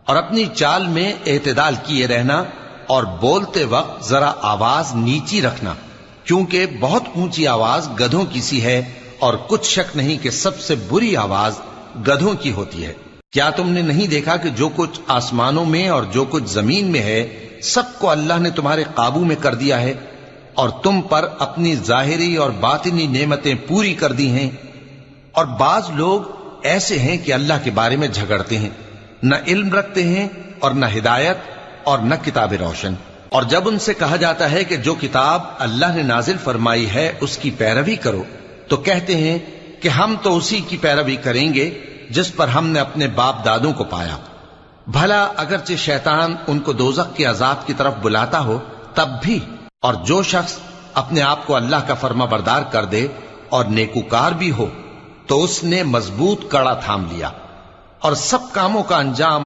اور اپنی چال میں اعتدال کیے رہنا اور بولتے وقت ذرا آواز نیچی رکھنا، کیونکہ بہت اونچی آواز گدھوں کی سی ہے اور کچھ شک نہیں کہ سب سے بری آواز گدھوں کی ہوتی ہے۔ کیا تم نے نہیں دیکھا کہ جو کچھ آسمانوں میں اور جو کچھ زمین میں ہے سب کو اللہ نے تمہارے قابو میں کر دیا ہے، اور تم پر اپنی ظاہری اور باطنی نعمتیں پوری کر دی ہیں؟ اور بعض لوگ ایسے ہیں کہ اللہ کے بارے میں جھگڑتے ہیں، نہ علم رکھتے ہیں اور نہ ہدایت اور نہ کتاب روشن۔ اور جب ان سے کہا جاتا ہے کہ جو کتاب اللہ نے نازل فرمائی ہے اس کی پیروی کرو، تو کہتے ہیں کہ ہم تو اسی کی پیروی کریں گے جس پر ہم نے اپنے باپ دادوں کو پایا۔ بھلا اگرچہ شیطان ان کو دوزخ کے عذاب کی طرف بلاتا ہو تب بھی، اور جو شخص اپنے آپ کو اللہ کا فرما بردار کر دے اور نیکوکار بھی ہو تو اس نے مضبوط کڑا تھام لیا، اور سب کاموں کا انجام